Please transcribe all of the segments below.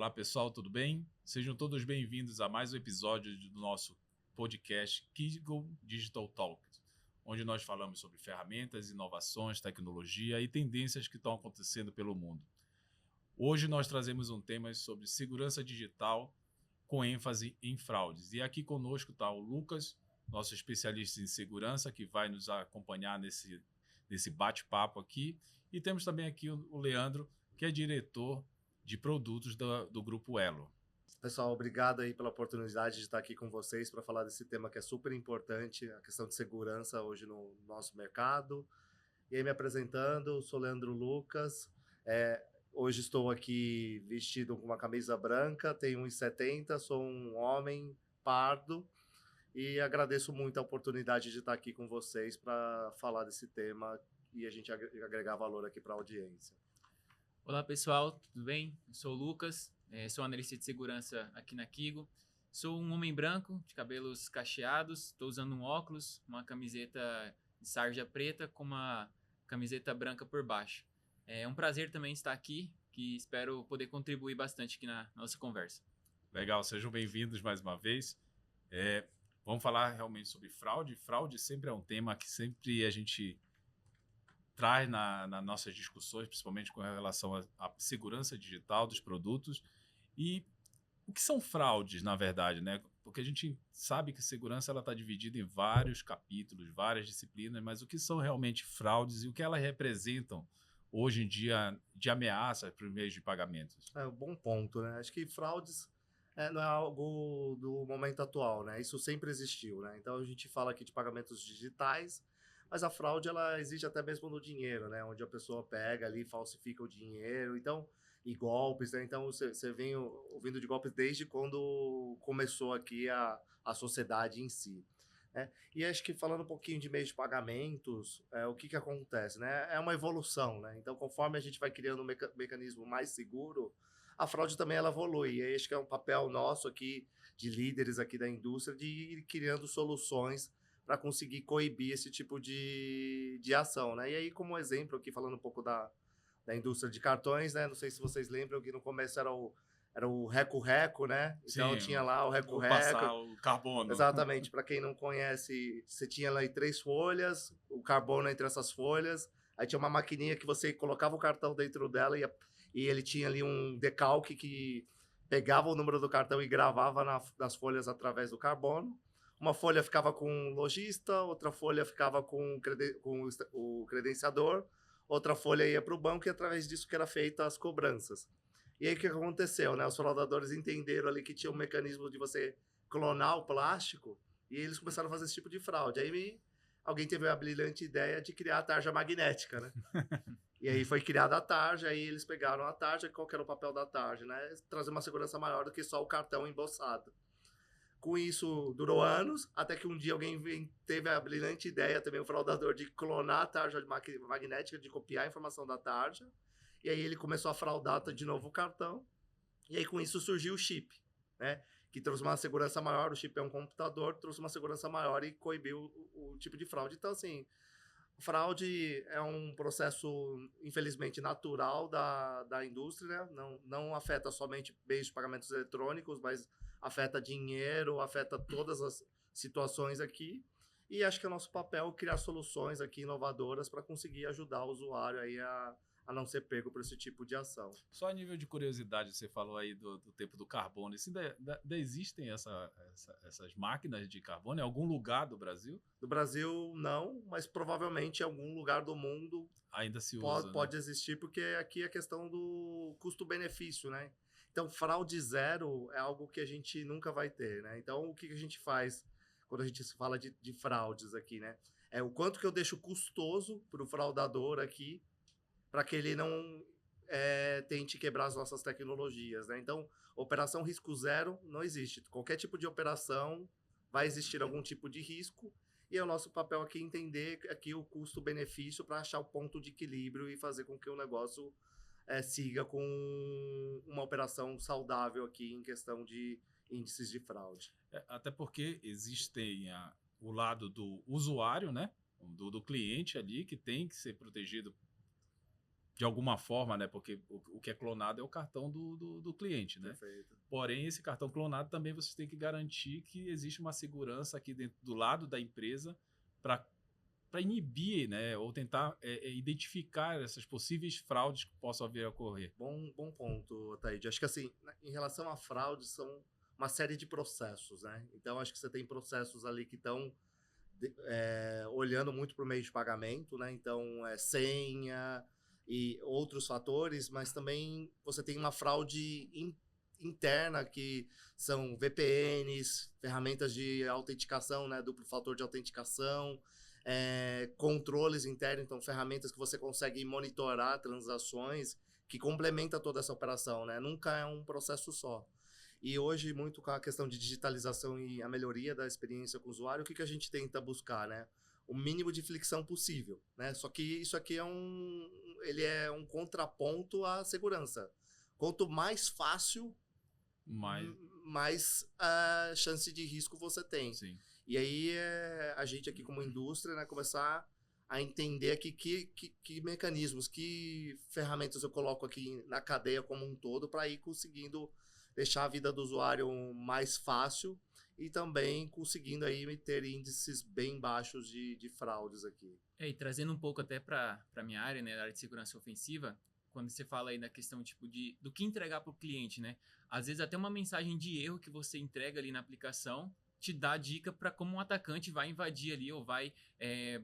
Olá pessoal, tudo bem? Sejam todos bem-vindos a mais um episódio do nosso podcast Kigo Digital Talks, onde nós falamos sobre ferramentas, inovações, tecnologia e tendências que estão acontecendo pelo mundo. Hoje nós trazemos um tema sobre segurança digital com ênfase em fraudes. E aqui conosco está o Lucas, nosso especialista em segurança, que vai nos acompanhar nesse bate-papo aqui. E temos também aqui o Leandro, que é diretor de produtos do Grupo Elo. Pessoal, obrigado aí pela oportunidade de estar aqui com vocês para falar desse tema que é super importante, a questão de segurança hoje no nosso mercado. E aí, me apresentando, sou Leandro Lucas. Hoje estou aqui vestido com uma camisa branca, tenho 1,70, sou um homem pardo e agradeço muito a oportunidade de estar aqui com vocês para falar desse tema e a gente agregar valor aqui para a audiência. Olá pessoal, tudo bem? Eu sou o Lucas, sou analista de segurança aqui na Kigo. Sou um homem branco, de cabelos cacheados, estou usando um óculos, uma camiseta de sarja preta com uma camiseta branca por baixo. É um prazer também estar aqui, que espero poder contribuir bastante aqui na nossa conversa. Legal, sejam bem-vindos mais uma vez. Vamos falar realmente sobre fraude. Fraude sempre é um tema que sempre a gente traz nas nossas discussões, principalmente com relação à segurança digital dos produtos. E o que são fraudes, na verdade, né? Porque a gente sabe que segurança está dividida em vários capítulos, várias disciplinas, mas o que são realmente fraudes e o que elas representam hoje em dia de ameaça para os meios de pagamentos? É um bom ponto, né? Acho que fraudes não é algo do momento atual, né? Isso sempre existiu, né? Então a gente fala aqui de pagamentos digitais, mas a fraude ela existe até mesmo no dinheiro, né? Onde a pessoa pega ali, falsifica o dinheiro, então, e golpes, né? Então você vem ouvindo de golpes desde quando começou aqui a sociedade em si, né? E acho que falando um pouquinho de meios de pagamentos, o que acontece, né? É uma evolução, né? Então, conforme a gente vai criando um mecanismo mais seguro, a fraude também ela evolui. E aí acho que é um papel nosso aqui, de líderes aqui da indústria, de ir criando soluções para conseguir coibir esse tipo de ação, né? E aí, como exemplo aqui, falando um pouco da indústria de cartões, né? Não sei se vocês lembram que no começo era o Reco-Reco, né? Então Sim, tinha lá o vou passar Reco-Reco. o carbono. Exatamente, para quem não conhece, você tinha lá 3 folhas, o carbono entre essas folhas, aí tinha uma maquininha que você colocava o cartão dentro dela e ele tinha ali um decalque que pegava o número do cartão e gravava nas folhas através do carbono. Uma folha ficava com o lojista, outra folha ficava com o credenciador, outra folha ia para o banco e através disso que era feita as cobranças. E aí o que aconteceu, né? Os fraudadores entenderam ali que tinha um mecanismo de você clonar o plástico e eles começaram a fazer esse tipo de fraude. Aí alguém teve a brilhante ideia de criar a tarja magnética, né? E aí foi criada a tarja, aí eles pegaram a tarja, qual que era o papel da tarja, né? Trazer uma segurança maior do que só o cartão embossado. Com isso, durou anos, até que um dia alguém teve a brilhante ideia, também o fraudador, de clonar a tarja magnética, de copiar a informação da tarja. E aí ele começou a fraudar de novo o cartão. E aí com isso surgiu o chip, né? Que trouxe uma segurança maior. O chip é um computador, trouxe uma segurança maior e coibiu o tipo de fraude. Então, assim, fraude é um processo, infelizmente, natural da indústria, né? Não afeta somente meios de pagamentos eletrônicos, mas afeta dinheiro, afeta todas as situações aqui. E acho que é nosso papel criar soluções aqui inovadoras para conseguir ajudar o usuário aí a não ser pego por esse tipo de ação. Só a nível de curiosidade, você falou aí do tempo do carbono. Isso ainda existem essas máquinas de carbono em algum lugar do Brasil? No Brasil, não, mas provavelmente em algum lugar do mundo ainda se usa, pode né? existir, porque aqui é a questão do custo-benefício, né? Então, fraude zero é algo que a gente nunca vai ter, né? Então, o que a gente faz quando a gente fala de fraudes aqui, né? É o quanto que eu deixo custoso para o fraudador aqui, para que ele não tente quebrar as nossas tecnologias, né? Então, operação risco zero não existe. Qualquer tipo de operação vai existir algum tipo de risco e é o nosso papel aqui entender aqui o custo-benefício para achar o ponto de equilíbrio e fazer com que o negócio siga com uma operação saudável aqui em questão de índices de fraude. Até porque existem o lado do usuário, né? Do cliente ali, que tem que ser protegido de alguma forma, né? Porque o que é clonado é o cartão do cliente, né? Perfeito. Porém, esse cartão clonado também você tem que garantir que existe uma segurança aqui dentro, do lado da empresa para inibir, né? Ou tentar identificar essas possíveis fraudes que possam vir a ocorrer. Bom ponto, Taíde. Acho que assim, em relação à fraude, são uma série de processos, né? Então, acho que você tem processos ali que estão olhando muito para o meio de pagamento, né? Então, senha e outros fatores, mas também você tem uma fraude interna, que são VPNs, ferramentas de autenticação, né? Duplo fator de autenticação, controles internos, então ferramentas que você consegue monitorar transações, que complementa toda essa operação, né? Nunca é um processo só. E hoje, muito com a questão de digitalização e a melhoria da experiência com o usuário, o que a gente tenta buscar, né? O mínimo de fricção possível, né? Só que isso aqui ele é um contraponto à segurança. Quanto mais fácil, mais chance de risco você tem. Sim. E aí, a gente aqui como indústria, né, começar a entender aqui que mecanismos, que ferramentas eu coloco aqui na cadeia como um todo para ir conseguindo deixar a vida do usuário mais fácil e também conseguindo aí ter índices bem baixos de fraudes aqui. E trazendo um pouco até para a minha área, né, da área de segurança ofensiva, quando você fala aí na questão tipo do que entregar para o cliente, né? Às vezes até uma mensagem de erro que você entrega ali na aplicação te dá dica para como um atacante vai invadir ali ou vai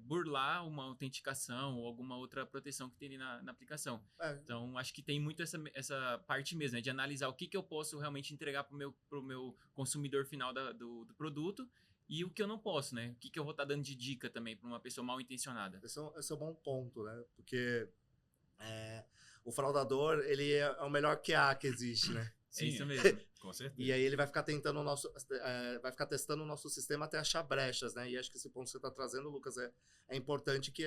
burlar uma autenticação ou alguma outra proteção que tem ali na aplicação. Então, acho que tem muito essa parte mesmo, né, de analisar o que eu posso realmente entregar para o meu consumidor final do produto e o que eu não posso, né? O que eu vou estar dando de dica também para uma pessoa mal intencionada. Esse é um bom ponto, né? Porque o fraudador, ele é o melhor QA que existe, né? Sim, é isso mesmo. Com certeza. E aí ele vai ficar tentando vai ficar testando o nosso sistema até achar brechas, né? E acho que esse ponto que você está trazendo, Lucas, é importante que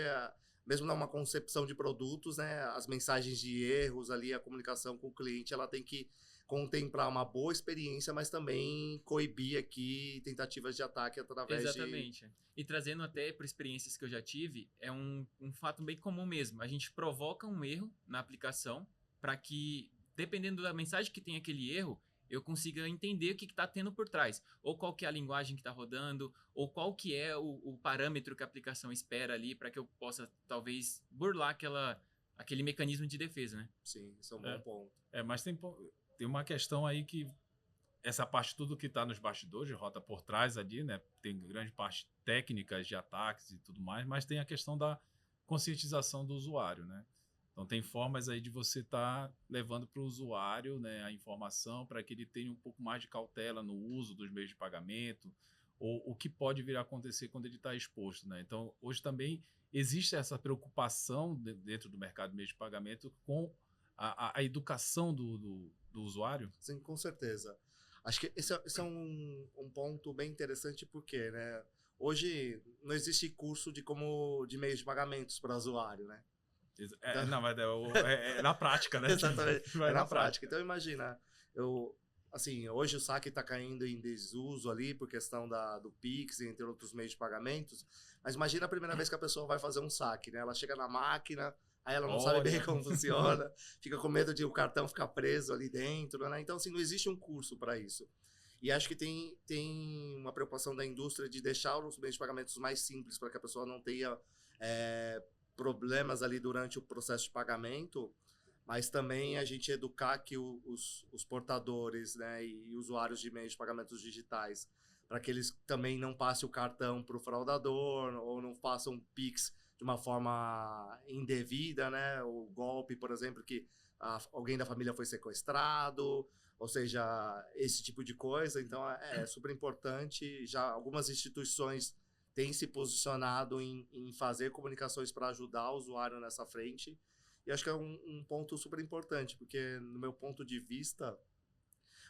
mesmo numa concepção de produtos, né, as mensagens de erros ali, a comunicação com o cliente, ela tem que contemplar uma boa experiência, mas também coibir aqui tentativas de ataque através Exatamente. E trazendo até por experiências que eu já tive, é um fato bem comum mesmo. A gente provoca um erro na aplicação para que, dependendo da mensagem que tem aquele erro, eu consiga entender o que está tendo por trás. Ou qual que é a linguagem que está rodando, ou qual que é o parâmetro que a aplicação espera ali para que eu possa, talvez, burlar aquele mecanismo de defesa, né? Sim, isso é um bom ponto. Mas tem uma questão aí que essa parte, tudo que está nos bastidores, rota por trás ali, né? Tem grande parte técnicas de ataques e tudo mais, mas tem a questão da conscientização do usuário, né? Então, tem formas aí de você estar levando para o usuário, né, a informação para que ele tenha um pouco mais de cautela no uso dos meios de pagamento, ou o que pode vir a acontecer quando ele está exposto, né? Então, hoje também existe essa preocupação dentro do mercado de meios de pagamento com a educação do usuário? Sim, com certeza. Acho que esse é um ponto bem interessante porque, né, hoje não existe curso de meios de pagamentos para usuário, né? Não, mas é na prática, né? Exatamente, na prática. Então, imagina, hoje o saque está caindo em desuso ali por questão do Pix, entre outros meios de pagamentos, mas imagina a primeira vez que a pessoa vai fazer um saque, né? Ela chega na máquina, aí ela não sabe bem como funciona, fica com medo de o cartão ficar preso ali dentro, né? Então, assim, não existe um curso para isso. E acho que tem uma preocupação da indústria de deixar os meios de pagamentos mais simples para que a pessoa não tenha problemas ali durante o processo de pagamento, mas também a gente educar que os portadores, né, e usuários de meios de pagamentos digitais, para que eles também não passem o cartão para o fraudador ou não façam Pix de uma forma indevida, né? O golpe, por exemplo, que alguém da família foi sequestrado, ou seja, esse tipo de coisa. Então, é super importante. Já algumas instituições têm se posicionado em fazer comunicações para ajudar o usuário nessa frente. E acho que é um ponto super importante, porque, no meu ponto de vista,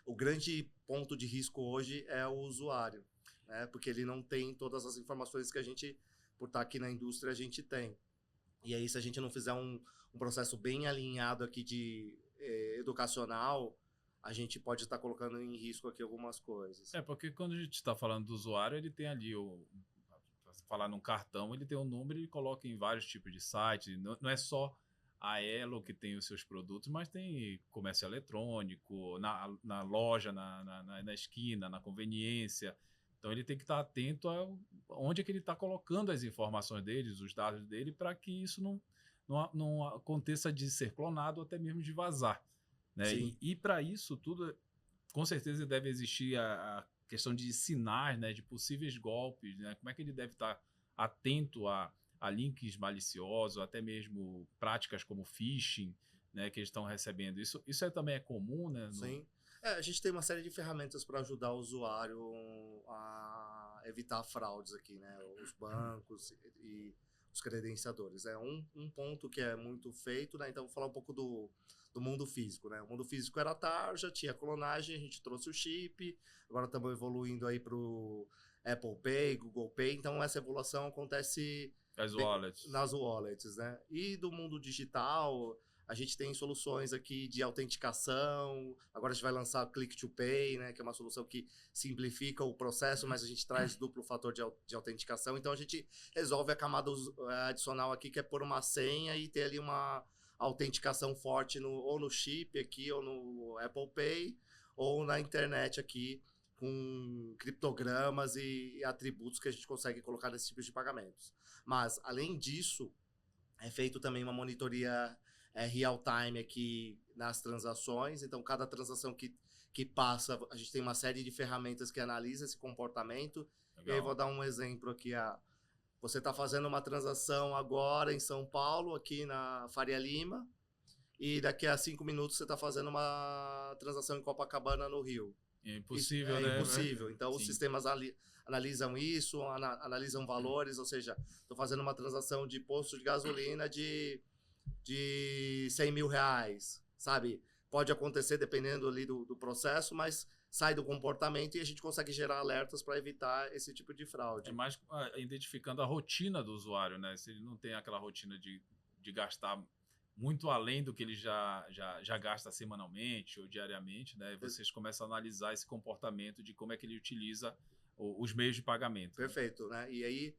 o grande ponto de risco hoje é o usuário, né? Porque ele não tem todas as informações que a gente, por estar aqui na indústria, a gente tem. E aí, se a gente não fizer um processo bem alinhado aqui de educacional, a gente pode estar colocando em risco aqui algumas coisas. Porque quando a gente está falando do usuário, ele tem ali falar num cartão, ele tem um número e coloca em vários tipos de sites. Não é só a Elo, que tem os seus produtos, mas tem comércio eletrônico, na loja, na esquina, na conveniência. Então ele tem que estar atento a onde é que ele está colocando as informações deles, os dados dele, para que isso não aconteça de ser clonado ou até mesmo de vazar. Né? Sim. E para isso tudo, com certeza deve existir a questão de sinais, né, de possíveis golpes, né? Como é que ele deve estar atento a links maliciosos, até mesmo práticas como phishing, né, que eles estão recebendo. Isso também é comum, né? Sim. A gente tem uma série de ferramentas para ajudar o usuário a evitar fraudes aqui, né? Os bancos e os credenciadores. É um ponto que é muito feito, né? Então, vou falar um pouco do mundo físico, né? O mundo físico era tarja, tinha clonagem, a gente trouxe o chip, agora estamos evoluindo aí para o Apple Pay, Google Pay, então essa evolução acontece nas wallets, né? E do mundo digital, a gente tem soluções aqui de autenticação, agora a gente vai lançar o Click to Pay, né? Que é uma solução que simplifica o processo, mas a gente traz duplo fator de autenticação, então a gente resolve a camada adicional aqui, que é pôr uma senha e ter ali uma autenticação forte ou no chip aqui, ou no Apple Pay, ou na internet aqui, com criptogramas e atributos que a gente consegue colocar nesse tipo de pagamentos. Mas, além disso, é feito também uma monitoria real-time aqui nas transações. Então, cada transação que passa, a gente tem uma série de ferramentas que analisam esse comportamento. Legal. E aí, vou dar um exemplo aqui. Você está fazendo uma transação agora em São Paulo, aqui na Faria Lima, e daqui a 5 minutos você está fazendo uma transação em Copacabana, no Rio. É impossível, né? É impossível. Então, Sim. Os sistemas analisam isso, analisam valores, ou seja, estou fazendo uma transação de posto de gasolina de 100 mil reais, sabe? Pode acontecer dependendo ali do processo, mas sai do comportamento e a gente consegue gerar alertas para evitar esse tipo de fraude. É mais identificando a rotina do usuário, né? Se ele não tem aquela rotina de gastar muito além do que ele já gasta semanalmente ou diariamente, né? Vocês começam a analisar esse comportamento de como é que ele utiliza os meios de pagamento. Perfeito, né? E aí,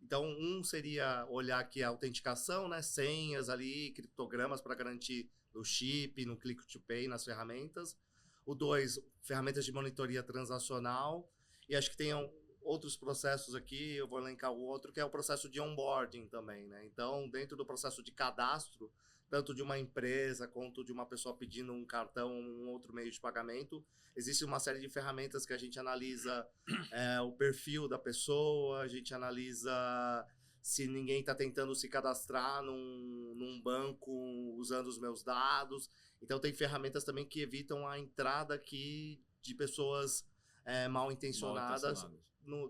então, seria olhar aqui a autenticação, né? Senhas ali, criptogramas para garantir no chip, no Click to Pay, nas ferramentas. O 2, ferramentas de monitoria transacional. E acho que tem outros processos aqui, eu vou elencar o outro, que é o processo de onboarding também, né? Então, dentro do processo de cadastro, tanto de uma empresa quanto de uma pessoa pedindo um cartão ou um outro meio de pagamento, existe uma série de ferramentas que a gente analisa o perfil da pessoa, a gente analisa se ninguém está tentando se cadastrar num banco usando os meus dados. Então, tem ferramentas também que evitam a entrada aqui de pessoas mal intencionadas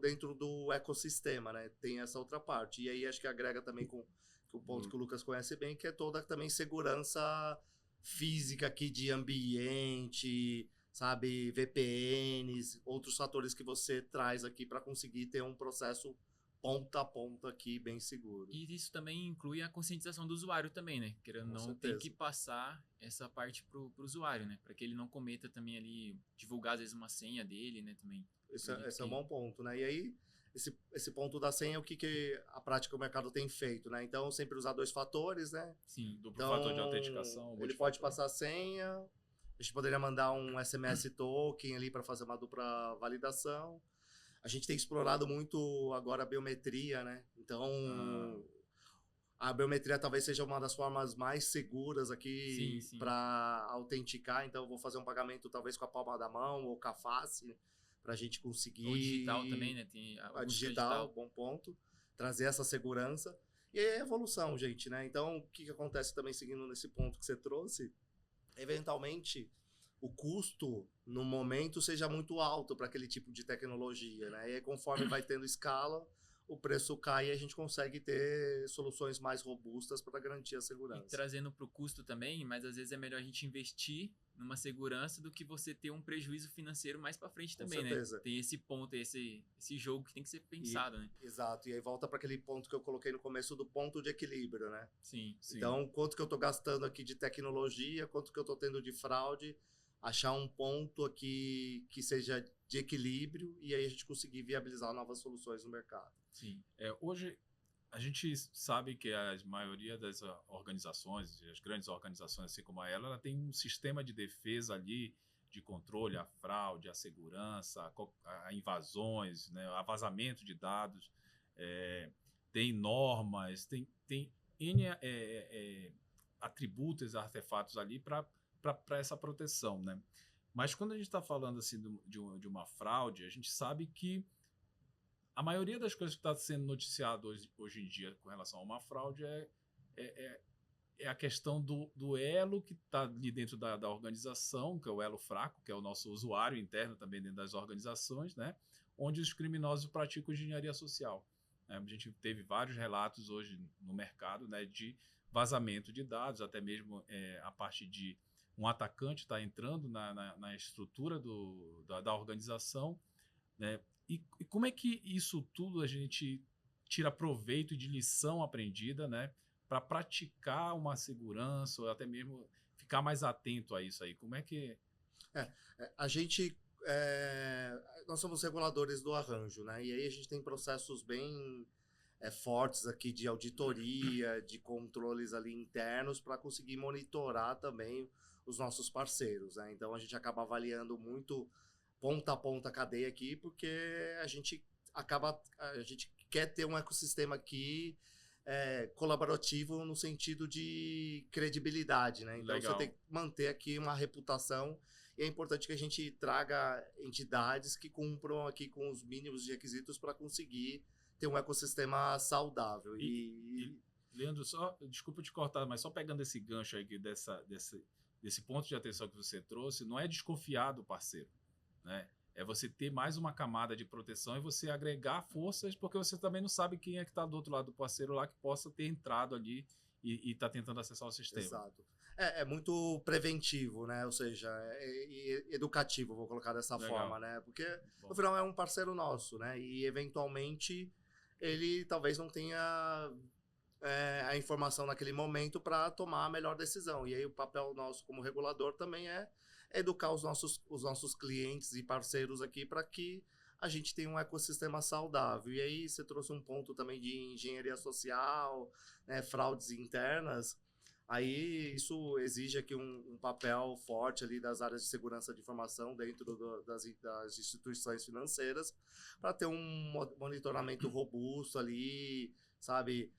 dentro do ecossistema, né? Tem essa outra parte. E aí, acho que agrega também com o ponto que o Lucas conhece bem, que é toda também segurança física aqui de ambiente, sabe, VPNs, outros fatores que você traz aqui para conseguir ter um processo ponta a ponta aqui bem seguro. E isso também inclui a conscientização do usuário também, né? Querendo ou não, tem que passar essa parte pro usuário, né? Para que ele não cometa também ali, divulgar às vezes uma senha dele, né? Também. Esse é um bom ponto, né? E aí, esse ponto da senha, o que a prática do mercado tem feito, né? Então, sempre usar 2 fatores, né? Sim, duplo fator de autenticação. Ele pode passar a senha, a gente poderia mandar um SMS token ali para fazer uma dupla validação. A gente tem explorado muito agora a biometria, né? Então, a biometria talvez seja uma das formas mais seguras aqui para autenticar. Então, eu vou fazer um pagamento talvez com a palma da mão ou com a face, para a gente conseguir... O digital também, né? Tem a digital, bom ponto. Trazer essa segurança. E aí a evolução, gente, né? Então, o que acontece também, seguindo nesse ponto que você trouxe, eventualmente, o custo, no momento, seja muito alto para aquele tipo de tecnologia, né? E aí, conforme vai tendo escala, o preço cai e a gente consegue ter soluções mais robustas para garantir a segurança. E trazendo para o custo também, mas às vezes é melhor a gente investir numa segurança do que você ter um prejuízo financeiro mais para frente também, né? Tem esse ponto, esse jogo que tem que ser pensado, né? Exato, e aí volta para aquele ponto que eu coloquei no começo do ponto de equilíbrio, né? Sim. Então, quanto que eu estou gastando aqui de tecnologia, quanto que eu estou tendo de fraude, achar um ponto aqui que seja de equilíbrio e aí a gente conseguir viabilizar novas soluções no mercado. Sim. Hoje, A gente sabe que a maioria das organizações, as grandes organizações, assim como ela tem um sistema de defesa ali, de controle à fraude, à segurança, a invasões, né, a vazamento de dados, tem normas, tem N atributos, artefatos ali para essa proteção, né? Mas quando a gente está falando assim de uma fraude, a gente sabe que a maioria das coisas que está sendo noticiado hoje em dia com relação a uma fraude é a questão do elo que está ali dentro da organização, que é o elo fraco, que é o nosso usuário interno também dentro das organizações, né? Onde os criminosos praticam engenharia social. A gente teve vários relatos hoje no mercado, né, de vazamento de dados, até mesmo a parte de um atacante estar entrando na estrutura da organização, né? E como é que isso tudo a gente tira proveito de lição aprendida, né, para praticar uma segurança ou até mesmo ficar mais atento a isso aí? Como é que... A gente, nós somos reguladores do arranjo, né? E aí a gente tem processos bem fortes aqui de auditoria, de controles ali internos para conseguir monitorar também os nossos parceiros, né? Então a gente acaba avaliando muito ponta a ponta a cadeia aqui, porque a gente quer ter um ecossistema aqui colaborativo no sentido de credibilidade, né? Então Legal. você tem que manter aqui uma reputação e é importante que a gente traga entidades que cumpram aqui com os mínimos de requisitos para conseguir ter um ecossistema saudável. Leandro, desculpa te cortar, mas só pegando esse gancho aí desse ponto de atenção que você trouxe, não é desconfiar do parceiro, né? É você ter mais uma camada de proteção e você agregar forças, porque você também não sabe quem é que está do outro lado do parceiro lá que possa ter entrado ali e está tentando acessar o sistema. Exato. É muito preventivo, né? Ou seja, educativo, vou colocar dessa Legal. forma, né? Porque, no final, é um parceiro nosso, né? E, eventualmente, ele talvez não tenha a informação naquele momento para tomar a melhor decisão. E aí o papel nosso como regulador também é educar os nossos clientes e parceiros aqui para que a gente tenha um ecossistema saudável. E aí você trouxe um ponto também de engenharia social, né, fraudes internas. Aí isso exige aqui um papel forte ali das áreas de segurança de informação dentro das instituições financeiras para ter um monitoramento robusto ali, sabe?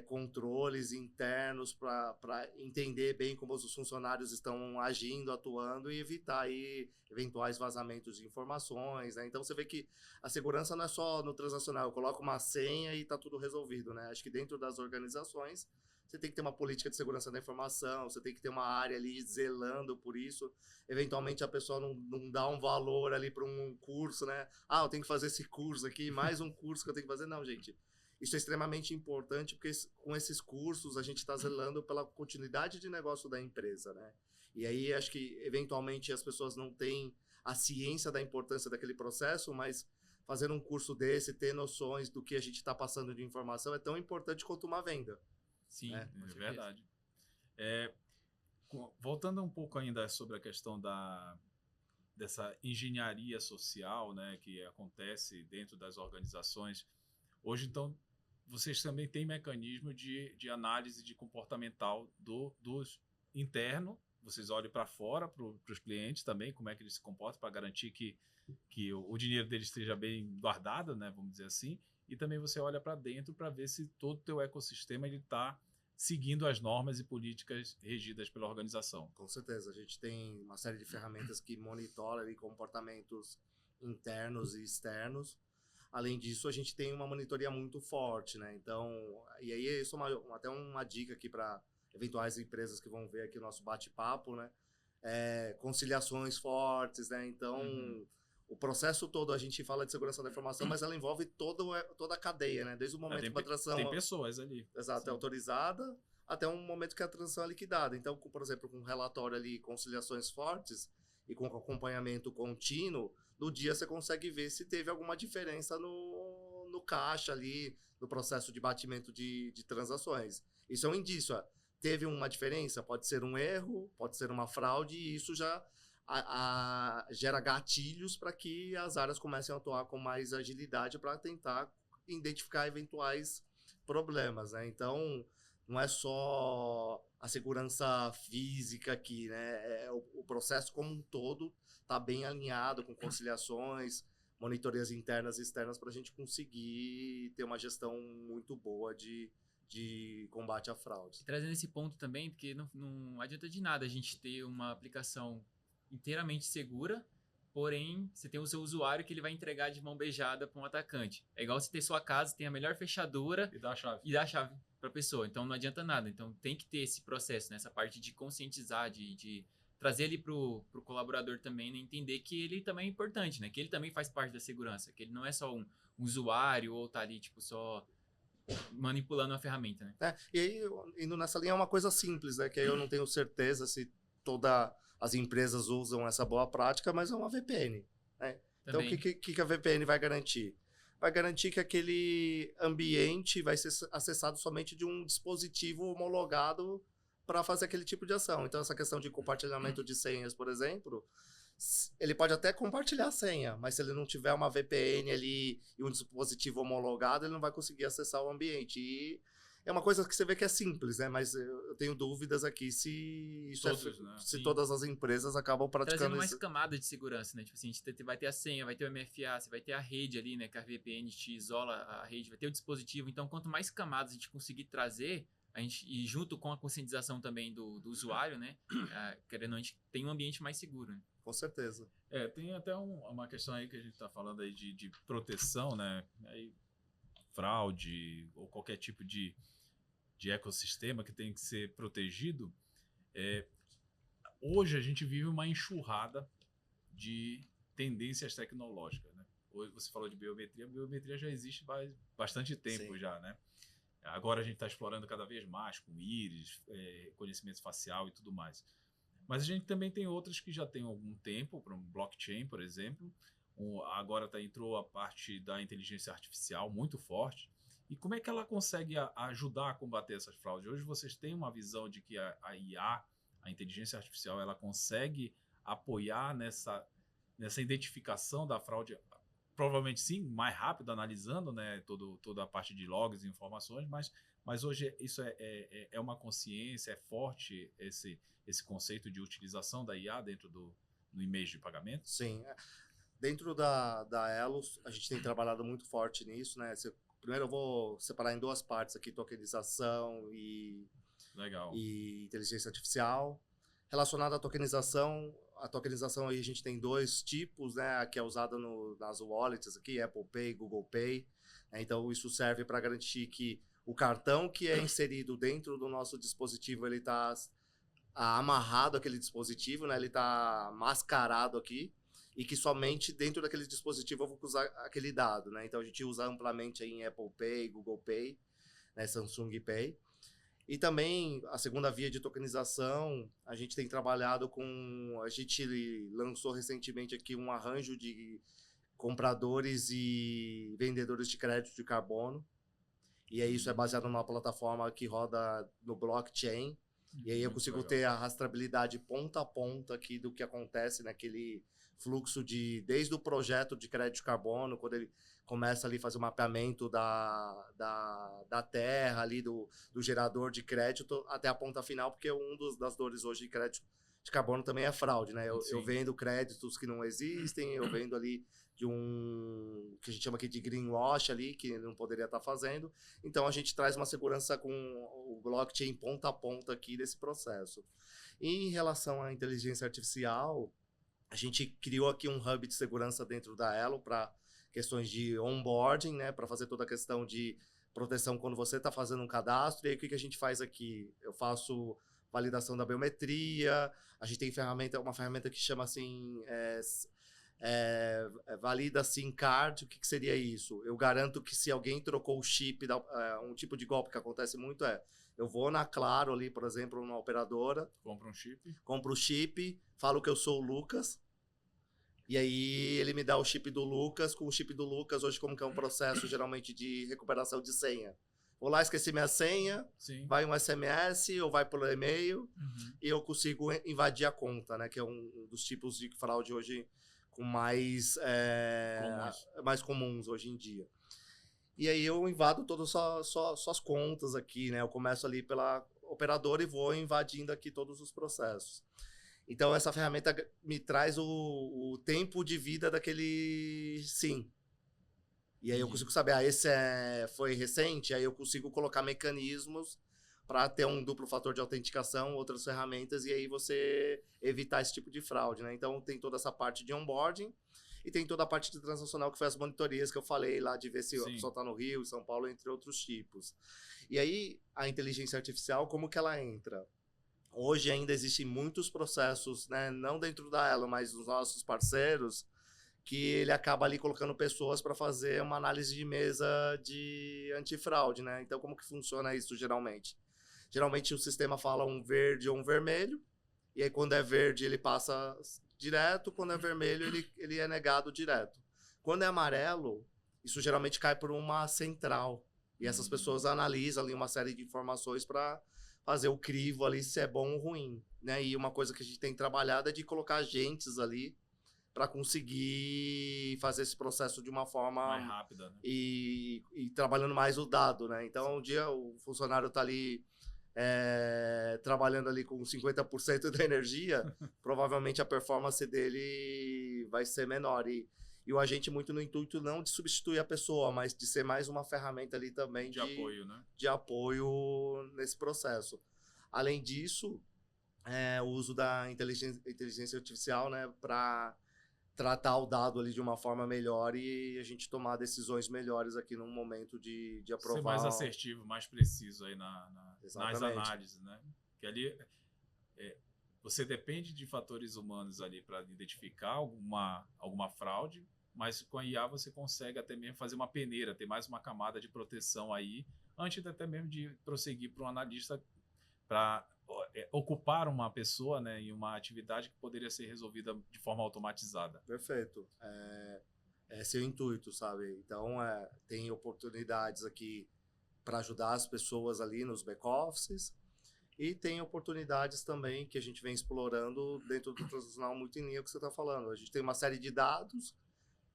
Controles internos para entender bem como os funcionários estão agindo, atuando e evitar aí eventuais vazamentos de informações, né? Então você vê que a segurança não é só no transacional, eu coloco uma senha e está tudo resolvido, né? Acho que dentro das organizações você tem que ter uma política de segurança da informação, você tem que ter uma área ali zelando por isso. Eventualmente a pessoa não dá um valor ali para um curso, né? Eu tenho que fazer esse curso aqui, mais um curso que eu tenho que fazer. Não, gente. Isso é extremamente importante, porque com esses cursos a gente está zelando pela continuidade de negócio da empresa, né? E aí acho que, eventualmente, as pessoas não têm a ciência da importância daquele processo, mas fazer um curso desse, ter noções do que a gente está passando de informação é tão importante quanto uma venda. Sim, é verdade. Voltando um pouco ainda sobre a questão dessa engenharia social, né, que acontece dentro das organizações, hoje, então, vocês também têm mecanismo de análise de comportamental dos interno, vocês olham para fora, para os clientes também, como é que eles se comportam, para garantir que o dinheiro deles esteja bem guardado, né, vamos dizer assim, e também você olha para dentro para ver se todo o teu ecossistema está seguindo as normas e políticas regidas pela organização. Com certeza, a gente tem uma série de ferramentas que monitoram ali comportamentos internos e externos. Além disso, a gente tem uma monitoria muito forte, né? Então, e aí isso é até uma dica aqui para eventuais empresas que vão ver aqui o nosso bate-papo, né? Conciliações fortes, né? Então, o processo todo, a gente fala de segurança da informação, mas ela envolve toda a cadeia, né? Desde o momento que a transação... Tem pessoas ali. Exato, é autorizada, até um momento que a transação é liquidada. Então, por exemplo, com um relatório ali, conciliações fortes e com acompanhamento contínuo, no dia você consegue ver se teve alguma diferença no caixa ali, no processo de batimento de transações. Isso é um indício. Teve uma diferença? Pode ser um erro, pode ser uma fraude, e isso já gera gatilhos para que as áreas comecem a atuar com mais agilidade para tentar identificar eventuais problemas, né? Então, não é só a segurança física aqui, né? O processo como um todo está bem alinhado com conciliações, monitorias internas e externas para a gente conseguir ter uma gestão muito boa de combate à fraude. Trazendo esse ponto também, porque não adianta de nada a gente ter uma aplicação inteiramente segura, porém, você tem o seu usuário que ele vai entregar de mão beijada para um atacante. É igual você ter sua casa, tem a melhor fechadura E dá a chave. e dá a chave para a pessoa. Então, não adianta nada. Então, tem que ter esse processo, né? Essa parte de conscientizar, de trazer ele pro colaborador também, né? Entender que ele também é importante, né? Que ele também faz parte da segurança, que ele não é só um usuário ou tá ali, tipo, só manipulando a ferramenta, né? E aí, indo nessa linha, é uma coisa simples, né? Que aí eu não tenho certeza se todas as empresas usam essa boa prática, mas é uma VPN, né? Então, o que a VPN vai garantir? Vai garantir que aquele ambiente vai ser acessado somente de um dispositivo homologado para fazer aquele tipo de ação. Então, essa questão de compartilhamento de senhas, por exemplo, ele pode até compartilhar a senha, mas se ele não tiver uma VPN ali e um dispositivo homologado, ele não vai conseguir acessar o ambiente. E é uma coisa que você vê que é simples, né? Mas eu tenho dúvidas aqui se isso né? se todas as empresas acabam praticando trazendo mais isso. camada de segurança, né? Tipo assim, a gente vai ter a senha, vai ter o MFA, você vai ter a rede ali, né? Que a VPN te isola a rede, vai ter o dispositivo. Então, quanto mais camadas a gente conseguir trazer, e junto com a conscientização também do usuário, né? Querendo ou não, a gente tem um ambiente mais seguro, né? Com certeza. Tem até uma questão aí que a gente está falando aí de proteção, né? Aí, fraude ou qualquer tipo de ecossistema que tem que ser protegido. Hoje a gente vive uma enxurrada de tendências tecnológicas, né? Hoje você falou de biometria, a biometria já existe há bastante tempo. Sim. Já, né? Agora a gente está explorando cada vez mais com íris, reconhecimento facial e tudo mais. Mas a gente também tem outras que já tem algum tempo, para um blockchain, por exemplo. Agora entrou a parte da inteligência artificial muito forte. E como é que ela consegue ajudar a combater essas fraudes? Hoje vocês têm uma visão de que a IA, a inteligência artificial, ela consegue apoiar nessa identificação da fraude, provavelmente sim, mais rápido, analisando, né, toda a parte de logs e informações, mas hoje isso é uma consciência, é forte esse conceito de utilização da IA dentro do e-mail de pagamento? Sim. Dentro da Elos, a gente tem trabalhado muito forte nisso, né? Primeiro eu vou separar em duas partes aqui, tokenização e inteligência artificial. Relacionado à tokenização, aí a gente tem dois tipos, né? Que é usada nas wallets aqui, Apple Pay, Google Pay. Então isso serve para garantir que o cartão que é inserido dentro do nosso dispositivo, ele está amarrado àquele dispositivo, né? Ele está mascarado aqui. E que somente dentro daquele dispositivo eu vou usar aquele dado, né? Então a gente usa amplamente aí em Apple Pay, Google Pay, né? Samsung Pay. E também a segunda via de tokenização, a gente tem trabalhado a gente lançou recentemente aqui um arranjo de compradores e vendedores de crédito de carbono. E aí isso é baseado numa plataforma que roda no blockchain. E aí eu consigo ter a rastreabilidade ponta a ponta aqui do que acontece naquele fluxo desde o projeto de crédito de carbono, quando ele começa ali a fazer o mapeamento da terra, ali do gerador de crédito, até a ponta final, porque das dores hoje de crédito de carbono também é fraude, né? Eu vendo créditos que não existem, eu vendo ali de que a gente chama aqui de greenwash ali, que não poderia estar fazendo. Então a gente traz uma segurança com o blockchain ponta a ponta aqui desse processo. E em relação à inteligência artificial, a gente criou aqui um hub de segurança dentro da Elo para questões de onboarding, né, para fazer toda a questão de proteção quando você está fazendo um cadastro. E aí o que a gente faz aqui? Eu faço validação da biometria, a gente tem uma ferramenta que chama assim, valida SIM card. O que seria isso? Eu garanto que se alguém trocou o chip, um tipo de golpe que acontece muito eu vou na Claro ali, por exemplo, numa operadora, compro o chip, falo que eu sou o Lucas, e aí ele me dá o chip do Lucas. Com o chip do Lucas, hoje como que é um processo geralmente de recuperação de senha? Vou lá, esqueci minha senha, vai um SMS ou vai pelo e-mail, e eu consigo invadir a conta, né? Que é um dos tipos de fraude hoje com mais comuns hoje em dia. E aí eu invado todas as suas contas aqui, né? Eu começo ali pela operadora e vou invadindo aqui todos os processos. Então, essa ferramenta me traz o tempo de vida daquele sim. E aí eu consigo saber, esse foi recente, aí eu consigo colocar mecanismos para ter um duplo fator de autenticação, outras ferramentas, e aí você evitar esse tipo de fraude, né? Então, tem toda essa parte de onboarding e tem toda a parte de transacional, que foi as monitorias que eu falei lá, de ver se a pessoa está no Rio, São Paulo, entre outros tipos. E aí, a inteligência artificial, como que ela entra? Hoje ainda existem muitos processos, né, não dentro da Elo, mas dos nossos parceiros, que ele acaba ali colocando pessoas para fazer uma análise de mesa de antifraude, né? Então, como que funciona isso geralmente? Geralmente o sistema fala um verde ou um vermelho, e aí quando é verde ele passa direto, quando é vermelho ele é negado direto. Quando é amarelo, isso geralmente cai por uma central, e essas pessoas analisam ali uma série de informações para fazer o crivo ali se é bom ou ruim, né? E uma coisa que a gente tem trabalhado é de colocar agentes ali para conseguir fazer esse processo de uma forma mais rápida, né? e trabalhando mais o dado, né? Então, um dia o funcionário está ali trabalhando ali com 50% da energia, provavelmente a performance dele vai ser menor. E o agente muito no intuito não de substituir a pessoa, mas de ser mais uma ferramenta ali também de apoio, né? De apoio nesse processo. Além disso, o uso da inteligência artificial, né, para tratar o dado ali de uma forma melhor e a gente tomar decisões melhores aqui no momento de aprovar. Ser mais assertivo, mais preciso aí nas análises, né? Que ali você depende de fatores humanos ali para identificar alguma fraude, mas com a IA você consegue até mesmo fazer uma peneira, ter mais uma camada de proteção aí, antes até mesmo de prosseguir para um analista para ocupar uma pessoa, né, em uma atividade que poderia ser resolvida de forma automatizada. Perfeito. Esse é o intuito, sabe? Então, tem oportunidades aqui para ajudar as pessoas ali nos back-offices e tem oportunidades também que a gente vem explorando dentro do transacional muito em linha com o que você está falando. A gente tem uma série de dados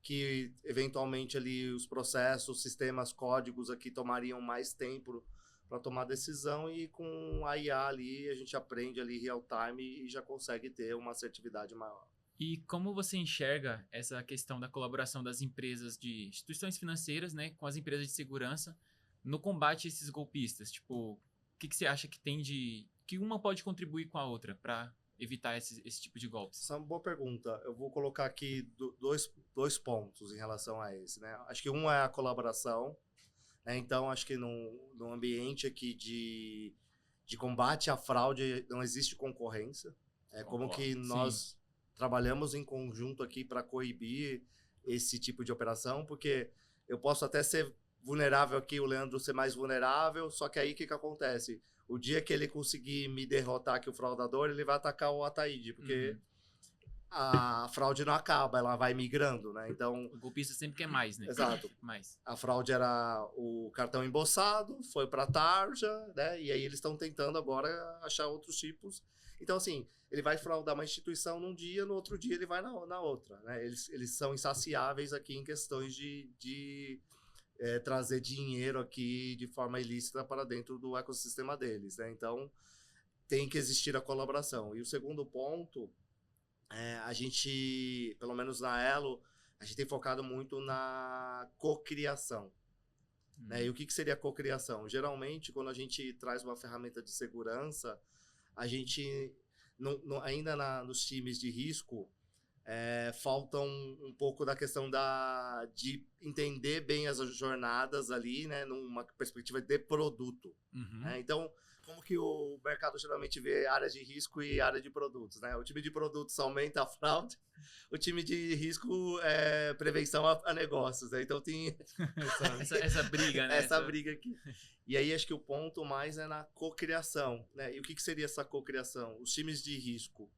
que, eventualmente, ali os processos, sistemas, códigos aqui tomariam mais tempo para tomar decisão e com a IA ali a gente aprende ali real time e já consegue ter uma assertividade maior. E como você enxerga essa questão da colaboração das empresas de instituições financeiras, né, com as empresas de segurança no combate a esses golpistas? Tipo, o que você acha que tem que uma pode contribuir com a outra para evitar esse tipo de golpes? Essa é uma boa pergunta. Eu vou colocar aqui dois pontos em relação a esse, né? Acho que um é a colaboração. Então, acho que no ambiente aqui de combate à fraude não existe concorrência. Como que nós trabalhamos em conjunto aqui para coibir esse tipo de operação, porque eu posso até ser vulnerável aqui, o Leandro ser mais vulnerável, só que aí o que acontece? O dia que ele conseguir me derrotar aqui, o fraudador, ele vai atacar o Ataíde, porque a fraude não acaba, ela vai migrando, né? Então, o golpista sempre quer mais, né? Exato. Mais. A fraude era o cartão embossado, foi para tarja, né? E aí eles estão tentando agora achar outros tipos. Então, assim, ele vai fraudar uma instituição num dia, no outro dia ele vai na outra, né? Eles são insaciáveis aqui em questões de trazer dinheiro aqui de forma ilícita para dentro do ecossistema deles, né? Então, tem que existir a colaboração. E o segundo ponto, a gente, pelo menos na Elo, a gente tem focado muito na cocriação. Né? E o que seria cocriação? Geralmente, quando a gente traz uma ferramenta de segurança, a gente, ainda nos times de risco, falta um pouco da questão de entender bem as jornadas ali, né? Numa perspectiva de produto. Né? Então, como que o mercado geralmente vê área de risco e área de produtos, né? O time de produtos aumenta a fraude, o time de risco é prevenção a negócios, né? Então tem essa briga, né? Essa briga aqui. E aí acho que o ponto mais é na cocriação, né? E o que seria essa cocriação? Os times de risco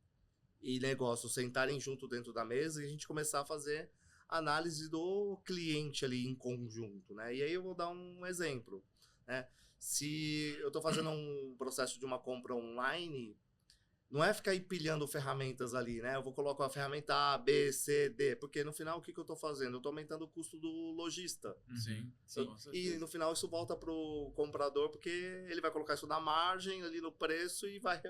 e negócios sentarem junto dentro da mesa e a gente começar a fazer análise do cliente ali em conjunto, né? E aí eu vou dar um exemplo, né? Se eu estou fazendo um processo de uma compra online, não é ficar empilhando ferramentas ali, né? Eu vou colocar a ferramenta A, B, C, D, porque no final o que eu estou fazendo? Eu estou aumentando o custo do lojista. Sim, Sim. com E certeza. no final isso volta para o comprador, porque ele vai colocar isso na margem, ali no preço e vai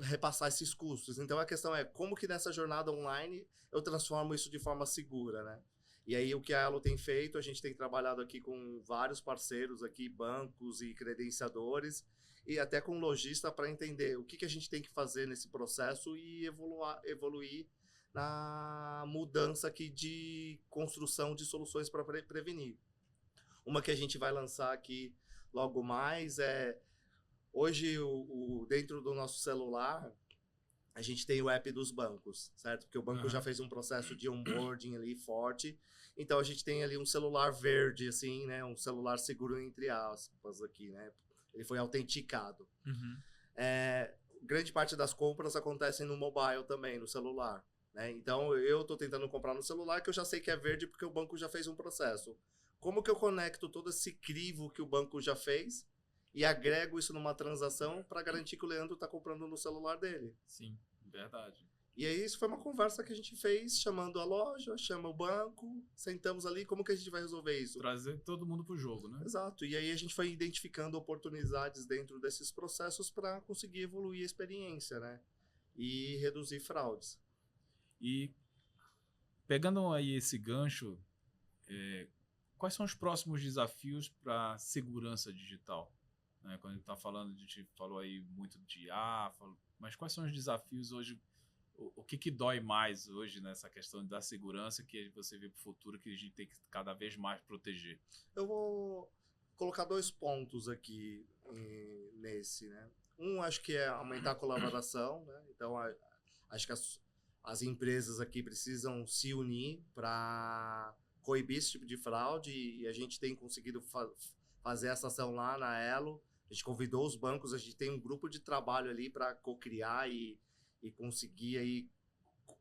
repassar esses custos. Então a questão é como que nessa jornada online eu transformo isso de forma segura, né? E aí o que a Elo tem feito, a gente tem trabalhado aqui com vários parceiros aqui, bancos e credenciadores, e até com lojista para entender o que a gente tem que fazer nesse processo e evoluir na mudança aqui de construção de soluções para prevenir. Uma que a gente vai lançar aqui logo mais é hoje, dentro do nosso celular, a gente tem o app dos bancos, certo? Porque o banco já fez um processo de onboarding ali forte. Então, a gente tem ali um celular verde, assim, né? Um celular seguro, entre aspas, aqui, né? Ele foi autenticado. Grande parte das compras acontecem no mobile também, no celular. Né? Então, eu estou tentando comprar no celular que eu já sei que é verde porque o banco já fez um processo. Como que eu conecto todo esse crivo que o banco já fez e agrego isso numa transação para garantir que o Leandro está comprando no celular dele? Sim. Verdade. E aí isso foi uma conversa que a gente fez, chamando a loja, chama o banco, sentamos ali, como que a gente vai resolver isso? Trazer todo mundo pro jogo, né? Exato. E aí a gente foi identificando oportunidades dentro desses processos para conseguir evoluir a experiência, né? E reduzir fraudes. E pegando aí esse gancho, quais são os próximos desafios para segurança digital? Né? Quando a gente está falando, a gente falou aí muito de IA, mas quais são os desafios hoje? O que dói mais hoje nessa questão da segurança que você vê para o futuro que a gente tem que cada vez mais proteger? Eu vou colocar 2 pontos aqui nesse, né? Um, acho que é aumentar a colaboração, né? Então, acho que as empresas aqui precisam se unir para coibir esse tipo de fraude e a gente tem conseguido fazer essa ação lá na Elo. A gente convidou os bancos, a gente tem um grupo de trabalho ali para co-criar e conseguir aí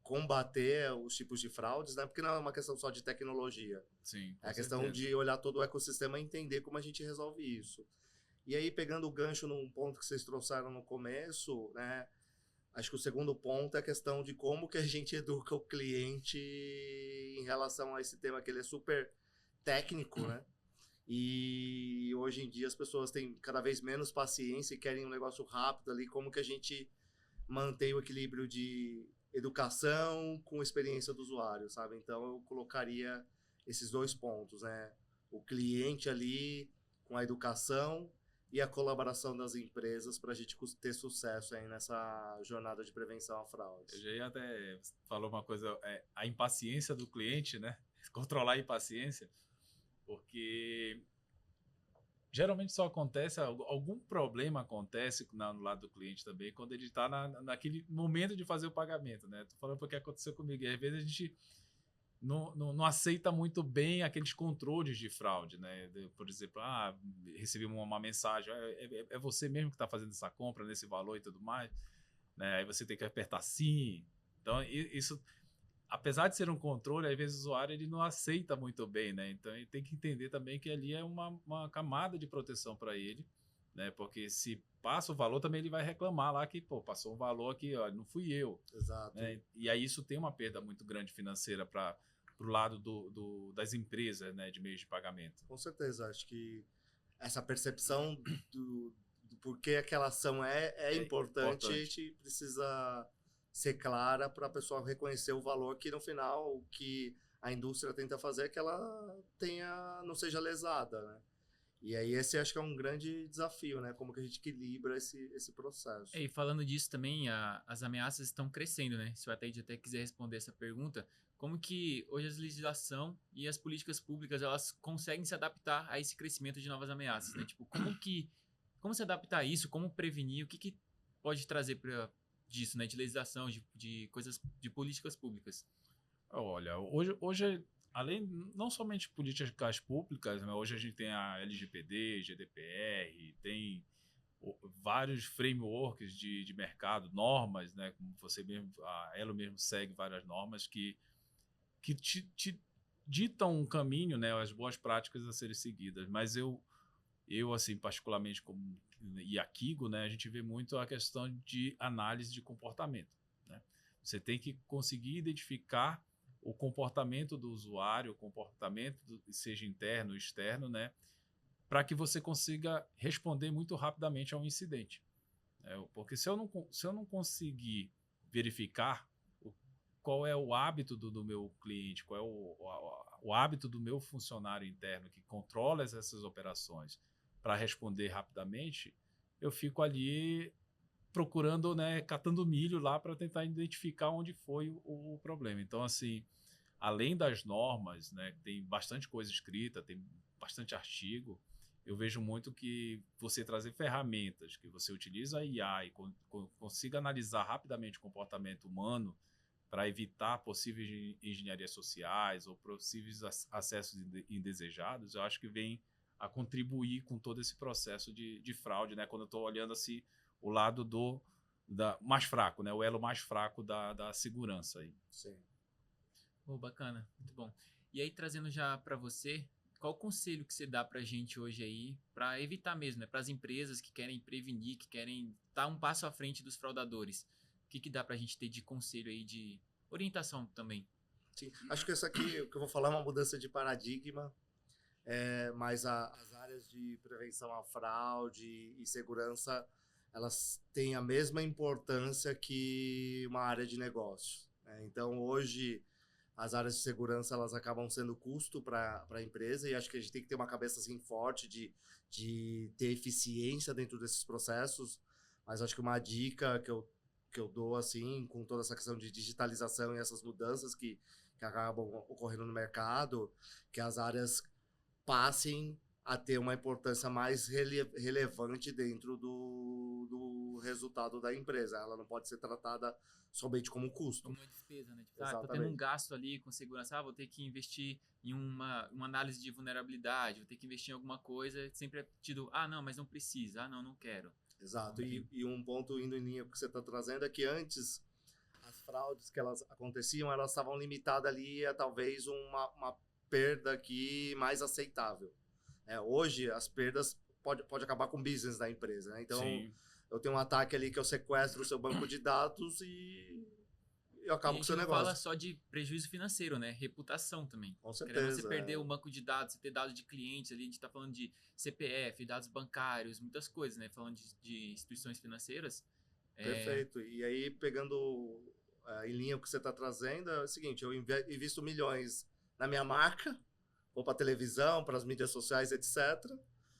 combater os tipos de fraudes, né? Porque não é uma questão só de tecnologia. Sim, É a questão de olhar todo o ecossistema e entender como a gente resolve isso. E aí, pegando o gancho num ponto que vocês trouxeram no começo, né? Acho que o segundo ponto é a questão de como que a gente educa o cliente em relação a esse tema, que ele é super técnico, né? E hoje em dia as pessoas têm cada vez menos paciência e querem um negócio rápido ali, como que a gente mantém o equilíbrio de educação com experiência do usuário, sabe? Então eu colocaria esses 2 pontos, né? O cliente ali com a educação e a colaboração das empresas para a gente ter sucesso aí nessa jornada de prevenção à fraude. Eu já ia até falou uma coisa, a impaciência do cliente, né? Controlar a impaciência, porque geralmente só acontece, algum problema acontece no lado do cliente também, quando ele está naquele momento de fazer o pagamento, né? Tô falando porque aconteceu comigo, e às vezes a gente não aceita muito bem aqueles controles de fraude, né? Por exemplo, recebi uma mensagem, é você mesmo que está fazendo essa compra nesse valor e tudo mais, né? Aí você tem que apertar sim. Então, isso, apesar de ser um controle, às vezes o usuário ele não aceita muito bem, né? Então, ele tem que entender também que ali é uma camada de proteção para ele, né? Porque se passa o valor, também ele vai reclamar lá que, pô, passou um valor aqui, ó, não fui eu. Exato. Né? E aí isso tem uma perda muito grande financeira para o lado das empresas, né, de meios de pagamento. Com certeza, acho que essa percepção do porquê aquela ação é importante, a gente precisa ser clara para a pessoa reconhecer o valor que no final o que a indústria tenta fazer é que ela não seja lesada, né? E aí esse acho que é um grande desafio, né? Como que a gente equilibra esse processo. E falando disso também, as ameaças estão crescendo, né? Se o atendente até quiser responder essa pergunta, como que hoje a legislação e as políticas públicas elas conseguem se adaptar a esse crescimento de novas ameaças, né? Tipo, como se adaptar a isso, como prevenir, o que pode trazer disso, né? De legislação, de coisas, de políticas públicas. Olha, hoje além, não somente políticas públicas, né? Hoje a gente tem a LGPD, GDPR, tem vários frameworks de mercado, normas, né? Como você mesmo, a Elo mesmo segue várias normas que te ditam um caminho, né? As boas práticas a serem seguidas. Mas eu assim, particularmente como e a Kigo, né, a gente vê muito a questão de análise de comportamento, né? Você tem que conseguir identificar o comportamento do usuário, o comportamento, seja interno ou externo, né, para que você consiga responder muito rapidamente a um incidente. Porque se eu não conseguir verificar qual é o hábito do meu cliente, qual é o hábito do meu funcionário interno que controla essas operações para responder rapidamente, eu fico ali procurando, né, catando milho lá para tentar identificar onde foi o problema. Então, assim, além das normas, né, tem bastante coisa escrita, tem bastante artigo, eu vejo muito que você trazer ferramentas, que você utiliza a IA e consiga analisar rapidamente o comportamento humano para evitar possíveis engenharias sociais ou possíveis acessos indesejados, eu acho que vem a contribuir com todo esse processo de fraude, né? Quando eu estou olhando assim, o lado mais fraco, né? O elo mais fraco da segurança aí. Sim. Bacana, muito bom. E aí, trazendo já para você, qual o conselho que você dá para a gente hoje aí, para evitar mesmo, né? Para as empresas que querem prevenir, que querem estar um passo à frente dos fraudadores? O que dá para a gente ter de conselho aí, de orientação também? Sim. Acho que isso aqui, o que eu vou falar é uma mudança de paradigma, mas as áreas de prevenção à fraude e segurança, elas têm a mesma importância que uma área de negócio, né? Então, hoje, as áreas de segurança, elas acabam sendo custo para a empresa, e acho que a gente tem que ter uma cabeça assim forte de ter eficiência dentro desses processos. Mas acho que uma dica que eu dou, assim, com toda essa questão de digitalização e essas mudanças que acabam ocorrendo no mercado, que as áreas passem a ter uma importância mais relevante dentro do resultado da empresa. Ela não pode ser tratada somente como custo. Como uma despesa, né? Tipo, tô tendo um gasto ali com segurança, vou ter que investir em uma análise de vulnerabilidade, vou ter que investir em alguma coisa, sempre é tido, não, mas não precisa, não quero. Exato, e um ponto indo em linha com o que você está trazendo é que antes as fraudes que elas aconteciam, elas estavam limitadas ali a talvez uma perda aqui mais aceitável. Hoje as perdas pode acabar com o business da empresa, né? Então, Sim. eu tenho um ataque ali que eu sequestro o seu banco de dados e eu acabo com o seu negócio. Não fala só de prejuízo financeiro, né? Reputação também. Com certeza. Você perder o banco de dados, você ter dados de clientes ali, a gente tá falando de CPF, dados bancários, muitas coisas, né? Falando de instituições financeiras. Perfeito. E aí, pegando em linha o que você está trazendo, é o seguinte, eu invisto milhões na minha marca, vou para televisão, para as mídias sociais, etc.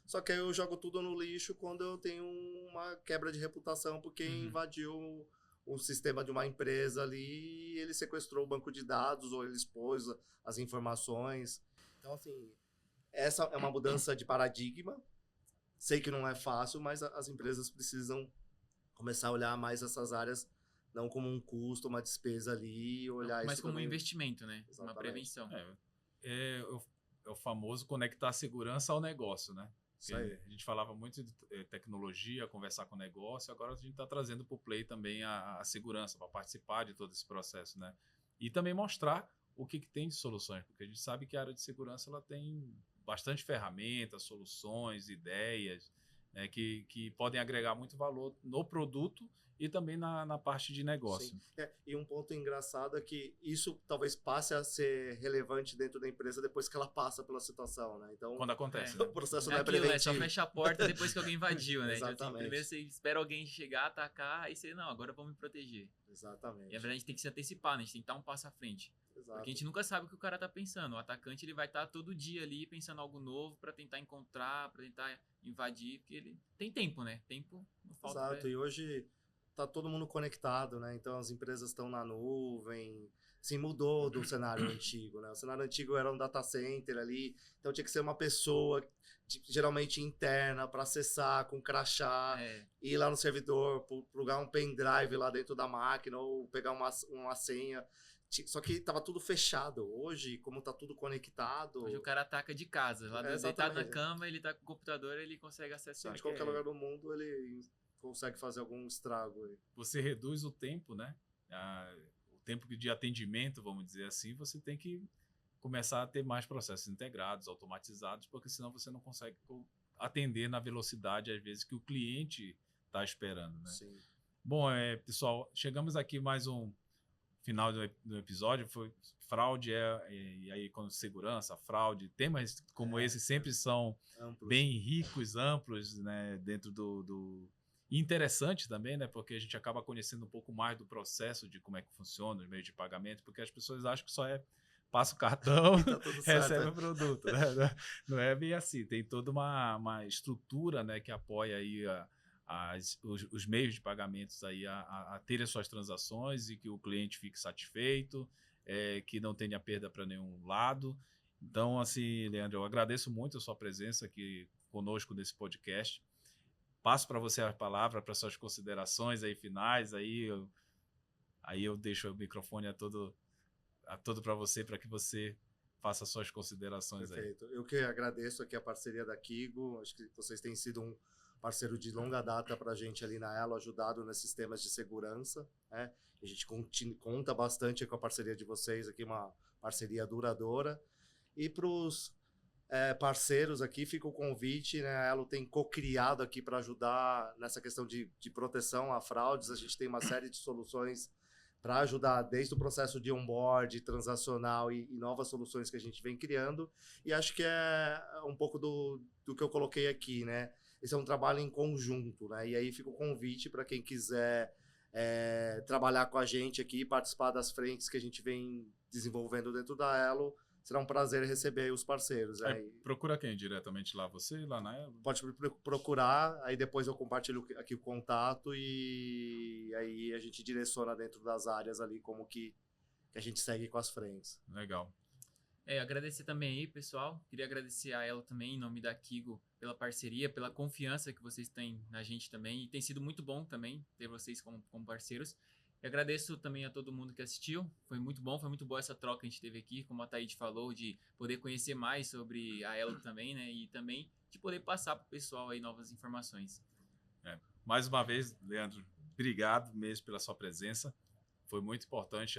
Só que aí eu jogo tudo no lixo quando eu tenho uma quebra de reputação, porque invadiu o sistema de uma empresa ali, ele sequestrou o banco de dados, ou ele expôs as informações. Então, assim, essa é uma mudança de paradigma. Sei que não é fácil, mas as empresas precisam começar a olhar mais essas áreas, não como um custo, uma despesa ali, olhar mas isso como também. um investimento, né? Exatamente. Uma prevenção. É o famoso conectar a segurança ao negócio, né? Isso aí. A gente falava muito de tecnologia, conversar com o negócio, agora a gente está trazendo para o Play também a segurança, para participar de todo esse processo, né? E também mostrar o que tem de soluções, porque a gente sabe que a área de segurança ela tem bastante ferramentas, soluções, ideias, né, que podem agregar muito valor no produto e também na parte de negócio. Sim. E um ponto engraçado é que isso talvez passe a ser relevante dentro da empresa depois que ela passa pela situação, né? Então, quando acontece, o processo não é aquilo, preventivo. Só fecha a porta depois que alguém invadiu, né? Exatamente. Então, assim, primeiro você espera alguém chegar, atacar, aí você, não, agora vamos me proteger. Exatamente. E a verdade a gente tem que se antecipar, né? A gente tem que dar um passo à frente. Exato. Porque a gente nunca sabe o que o cara tá pensando. O atacante ele vai estar todo dia ali pensando algo novo para tentar encontrar, para tentar invadir, porque ele tem tempo, né? Tempo não falta. Exato, e hoje tá todo mundo conectado, né? Então as empresas estão na nuvem, assim, mudou do cenário antigo, né? O cenário antigo era um data center ali, então tinha que ser uma pessoa geralmente interna para acessar com crachá, ir lá no servidor, plugar um pendrive lá dentro da máquina ou pegar uma senha. Só que tava tudo fechado. Hoje, como tá tudo conectado... Hoje o cara ataca de casa. Lá deitado na cama, ele tá com o computador, ele consegue acessar. De qualquer lugar do mundo, ele consegue fazer algum estrago aí. Você reduz o tempo, né? O tempo de atendimento, vamos dizer assim, você tem que começar a ter mais processos integrados, automatizados, porque senão você não consegue atender na velocidade, às vezes, que o cliente está esperando, né? Sim. Bom, pessoal, chegamos aqui mais um final do episódio, foi fraude, e aí com segurança, fraude, temas como esse sempre são Amplos. bem ricos, amplos, né, dentro e interessante também, né, porque a gente acaba conhecendo um pouco mais do processo de como é que funciona os meios de pagamento, porque as pessoas acham que só passa o cartão, E tá tudo certo. recebe o produto, né? Não é bem assim, tem toda uma estrutura, né, que apoia aí os meios de pagamentos aí a ter as suas transações e que o cliente fique satisfeito, que não tenha perda para nenhum lado. Então, assim, Leandro, eu agradeço muito a sua presença aqui conosco nesse podcast. Passo para você a palavra para suas considerações aí finais. Aí eu deixo o microfone a todo para você, para que você faça suas considerações. Perfeito. Aí. Eu que agradeço aqui a parceria da Kigo. Acho que vocês têm sido um parceiro de longa data para a gente ali na Elo, ajudado nesses temas de segurança, né? A gente conta bastante com a parceria de vocês aqui, uma parceria duradoura. E para os parceiros aqui, fica o convite, né? A Elo tem co-criado aqui para ajudar nessa questão de proteção a fraudes. A gente tem uma série de soluções para ajudar desde o processo de onboard, transacional e novas soluções que a gente vem criando. E acho que é um pouco do que eu coloquei aqui, né? Esse é um trabalho em conjunto, né? E aí fica o convite para quem quiser trabalhar com a gente aqui, participar das frentes que a gente vem desenvolvendo dentro da Elo. Será um prazer receber os parceiros. Procura quem diretamente lá? Você, lá na Elo? Pode procurar, aí depois eu compartilho aqui o contato e aí a gente direciona dentro das áreas ali como que a gente segue com as frentes. Legal. Agradecer também aí, pessoal. Queria agradecer a Elo também, em nome da Kigo, pela parceria, pela confiança que vocês têm na gente também. E tem sido muito bom também ter vocês como parceiros. E agradeço também a todo mundo que assistiu. Foi muito boa essa troca que a gente teve aqui, como a Thaíde falou, de poder conhecer mais sobre a Elo também, né? E também de poder passar para o pessoal aí novas informações. Mais uma vez, Leandro, obrigado mesmo pela sua presença. Foi muito importante.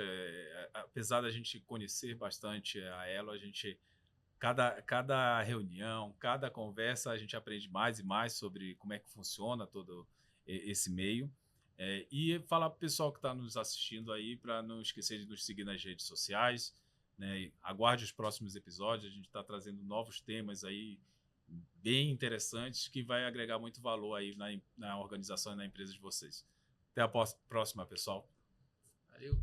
Apesar da gente conhecer bastante a Elo, a gente... Cada reunião, cada conversa, a gente aprende mais e mais sobre como é que funciona todo esse meio. E falar para o pessoal que está nos assistindo aí para não esquecer de nos seguir nas redes sociais, né? Aguarde os próximos episódios, a gente está trazendo novos temas aí bem interessantes que vai agregar muito valor aí na organização e na empresa de vocês. Até a próxima, pessoal. Valeu!